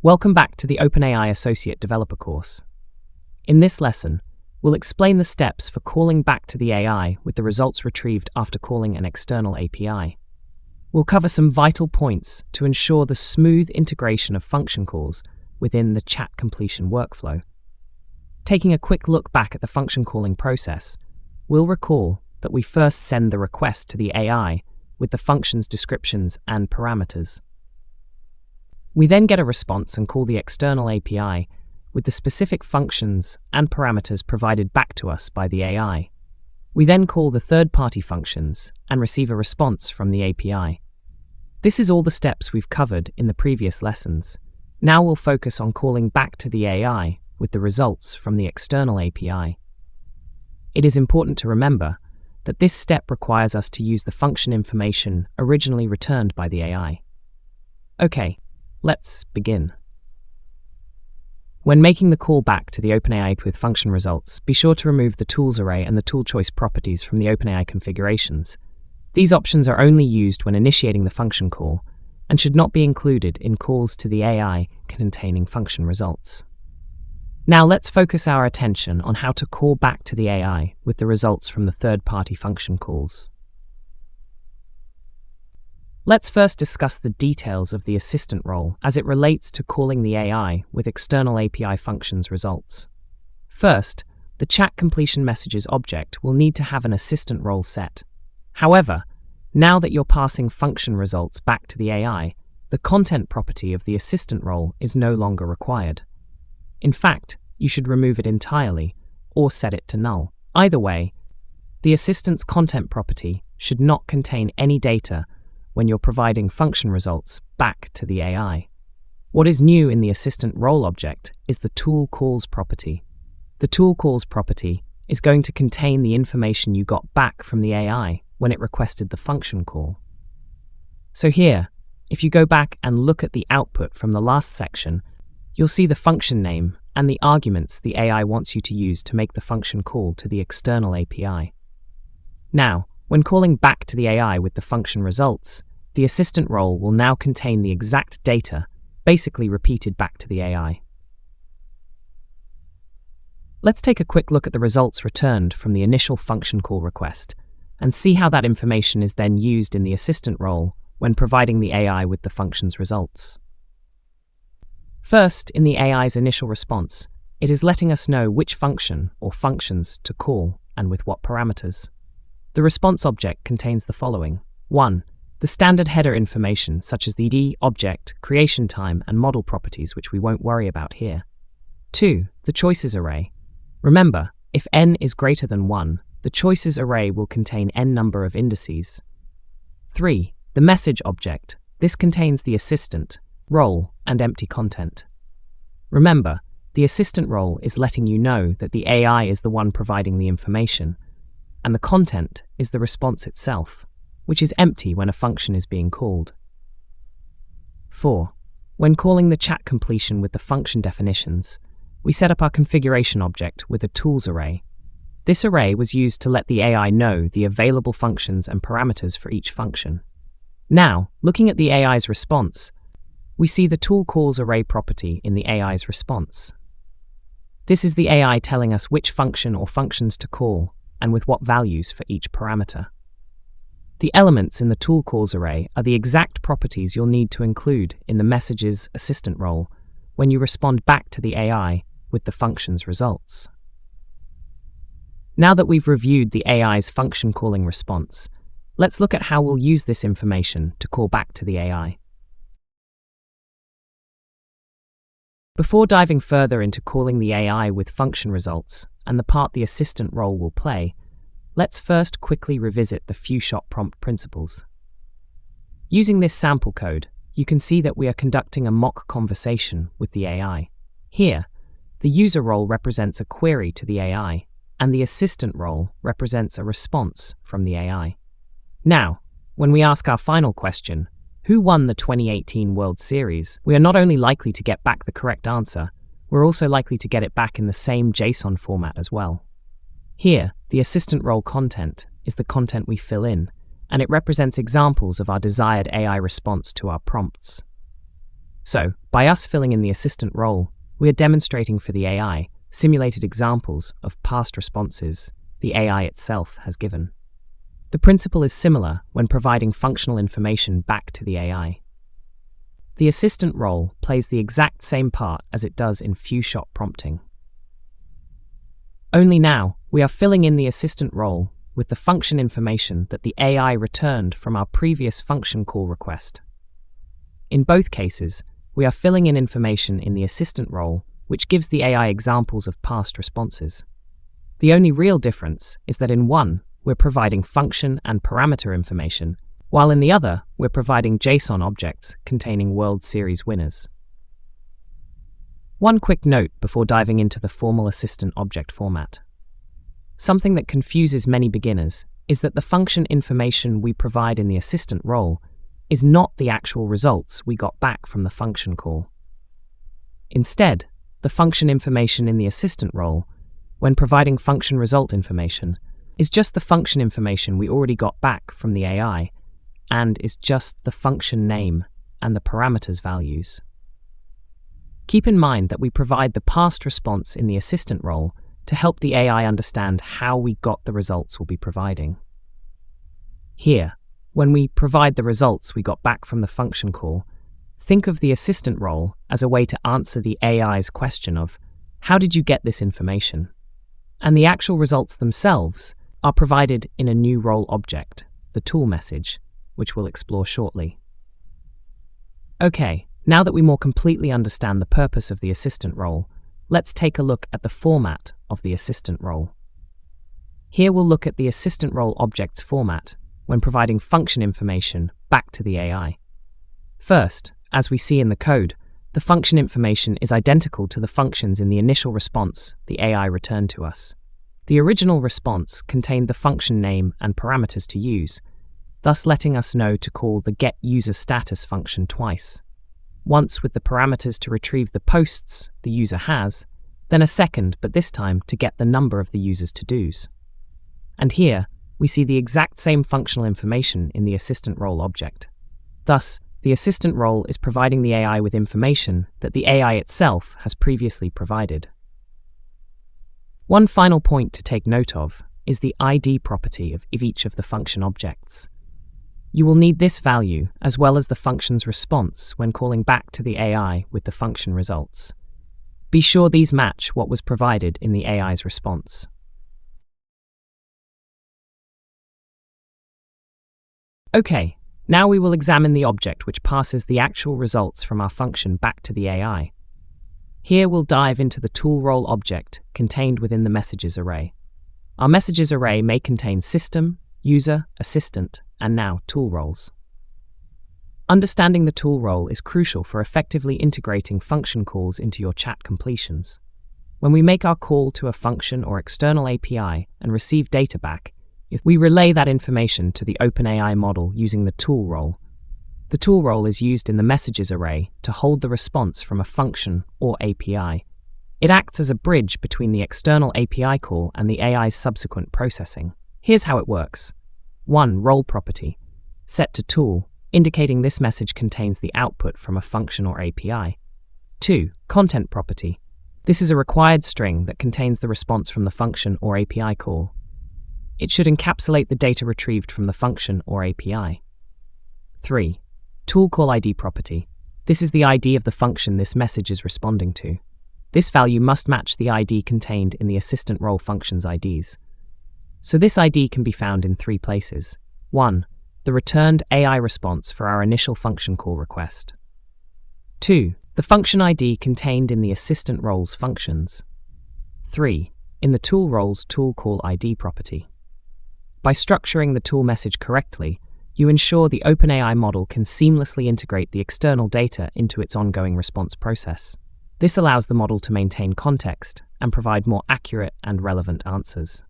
Welcome back to the OpenAI Associate Developer course. In this lesson, we'll explain the steps for calling back to the AI with the results retrieved after calling an external API. We'll cover some vital points to ensure the smooth integration of function calls within the chat completion workflow. Taking a quick look back at the function calling process, we'll recall that we first send the request to the AI with the function's descriptions and parameters. We then get a response and call the external API with the specific functions and parameters provided back to us by the AI. We then call the third-party functions and receive a response from the API. This is all the steps we've covered in the previous lessons. Now we'll focus on calling back to the AI with the results from the external API. It is important to remember that this step requires us to use the function information originally returned by the AI. Okay, let's begin. When making the call back to the OpenAI with function results, be sure to remove the tools array and the tool choice properties from the OpenAI configurations. These options are only used when initiating the function call and should not be included in calls to the AI containing function results. Now let's focus our attention on how to call back to the AI with the results from the third-party function calls. Let's first discuss the details of the assistant role as it relates to calling the AI with external API functions results. First, the chat completion messages object will need to have an assistant role set. However, now that you're passing function results back to the AI, the content property of the assistant role is no longer required. In fact, you should remove it entirely or set it to null. Either way, the assistant's content property should not contain any data when you're providing function results back to the AI. What is new in the assistant role object is the tool calls property. The tool calls property is going to contain the information you got back from the AI when it requested the function call. So here, if you go back and look at the output from the last section, you'll see the function name and the arguments the AI wants you to use to make the function call to the external API. Now, when calling back to the AI with the function results, the assistant role will now contain the exact data, basically repeated back to the AI. Let's take a quick look at the results returned from the initial function call request and see how that information is then used in the assistant role when providing the AI with the function's results. First, in the AI's initial response, it is letting us know which function or functions to call and with what parameters. The response object contains the following. 1. The standard header information such as the ID, object, creation time, and model properties, which we won't worry about here. 2. The choices array. Remember, if n is greater than 1, the choices array will contain n number of indices. 3. The message object. This contains the assistant, role, and empty content. Remember, the assistant role is letting you know that the AI is the one providing the information, and the content is the response itself, which is empty when a function is being called. 4. When calling the chat completion with the function definitions, we set up our configuration object with a tools array. This array was used to let the AI know the available functions and parameters for each function. Now, looking at the AI's response, we see the tool calls array property in the AI's response. This is the AI telling us which function or functions to call and with what values for each parameter. The elements in the tool calls array are the exact properties you'll need to include in the message's assistant role when you respond back to the AI with the function's results. Now that we've reviewed the AI's function calling response, let's look at how we'll use this information to call back to the AI. Before diving further into calling the AI with function results and the part the assistant role will play, let's first quickly revisit the few-shot prompt principles. Using this sample code, you can see that we are conducting a mock conversation with the AI. Here, the user role represents a query to the AI, and the assistant role represents a response from the AI. Now, when we ask our final question, who won the 2018 World Series, we are not only likely to get back the correct answer, we're also likely to get it back in the same JSON format as well. Here, the assistant role content is the content we fill in, and it represents examples of our desired AI response to our prompts. So, by us filling in the assistant role, we are demonstrating for the AI simulated examples of past responses the AI itself has given. The principle is similar when providing functional information back to the AI. The assistant role plays the exact same part as it does in few-shot prompting. Only now, we are filling in the assistant role with the function information that the AI returned from our previous function call request. In both cases, we are filling in information in the assistant role, which gives the AI examples of past responses. The only real difference is that in one, we're providing function and parameter information, while in the other, we're providing JSON objects containing World Series winners. One quick note before diving into the formal assistant object format. Something that confuses many beginners is that the function information we provide in the assistant role is not the actual results we got back from the function call. Instead, the function information in the assistant role, when providing function result information, is just the function information we already got back from the AI, and is just the function name and the parameters values. Keep in mind that we provide the past response in the assistant role to help the AI understand how we got the results we'll be providing. Here, when we provide the results we got back from the function call, think of the assistant role as a way to answer the AI's question of, how did you get this information? And the actual results themselves are provided in a new role object, the tool message, which we'll explore shortly. Okay, now that we more completely understand the purpose of the assistant role, let's take a look at the format of the assistant role. Here we'll look at the assistant role object's format when providing function information back to the AI. First, as we see in the code, the function information is identical to the functions in the initial response the AI returned to us. The original response contained the function name and parameters to use, thus letting us know to call the getUserStatus function twice. Once with the parameters to retrieve the posts the user has, then a second, but this time to get the number of the user's to-dos. And here, we see the exact same functional information in the assistant role object. Thus, the assistant role is providing the AI with information that the AI itself has previously provided. One final point to take note of is the ID property of each of the function objects. You will need this value as well as the function's response when calling back to the AI with the function results. Be sure these match what was provided in the AI's response. Okay, now we will examine the object which passes the actual results from our function back to the AI. Here we'll dive into the tool role object contained within the messages array. Our messages array may contain system, user, assistant, and now tool roles. Understanding the tool role is crucial for effectively integrating function calls into your chat completions. When we make our call to a function or external API and receive data back, we relay that information to the OpenAI model using the tool role. The tool role is used in the messages array to hold the response from a function or API. It acts as a bridge between the external API call and the AI's subsequent processing. Here's how it works. 1. Role property, set to tool, indicating this message contains the output from a function or API. 2. Content property. This is a required string that contains the response from the function or API call. It should encapsulate the data retrieved from the function or API. 3. Tool call ID property. This is the ID of the function this message is responding to. This value must match the ID contained in the assistant role function's IDs. So this ID can be found in 3 places. 1. The returned AI response for our initial function call request. 2. The function ID contained in the assistant role's functions. 3. In the tool role's tool call ID property. By structuring the tool message correctly, you ensure the OpenAI model can seamlessly integrate the external data into its ongoing response process. This allows the model to maintain context and provide more accurate and relevant answers.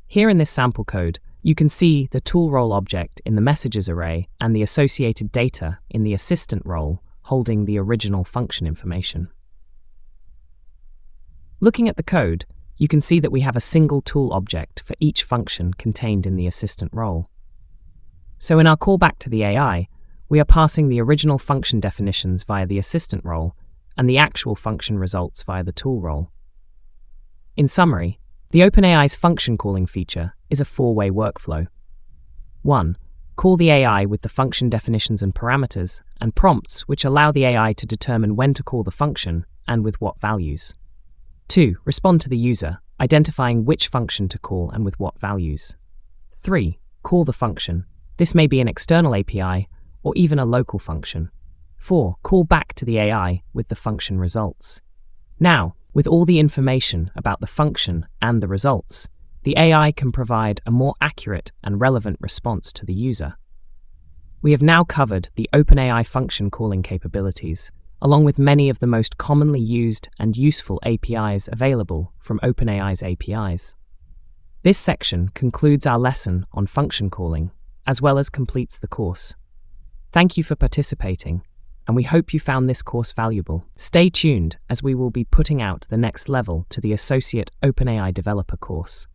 Here in this sample code, you can see the tool role object in the messages array and the associated data in the assistant role holding the original function information. Looking at the code, you can see that we have a single tool object for each function contained in the assistant role. So in our callback to the AI, we are passing the original function definitions via the assistant role and the actual function results via the tool role. In summary, the OpenAI's function calling feature is a four-way workflow. 1. Call the AI with the function definitions and parameters and prompts which allow the AI to determine when to call the function and with what values. 2. Respond to the user, identifying which function to call and with what values. 3. Call the function. This may be an external API or even a local function. 4. Call back to the AI with the function results. Now, with all the information about the function and the results, the AI can provide a more accurate and relevant response to the user. We have now covered the OpenAI function calling capabilities, along with many of the most commonly used and useful APIs available from OpenAI's APIs. This section concludes our lesson on function calling, as well as completes the course. Thank you for participating, and we hope you found this course valuable. Stay tuned as we will be putting out the next level to the Associate OpenAI Developer course.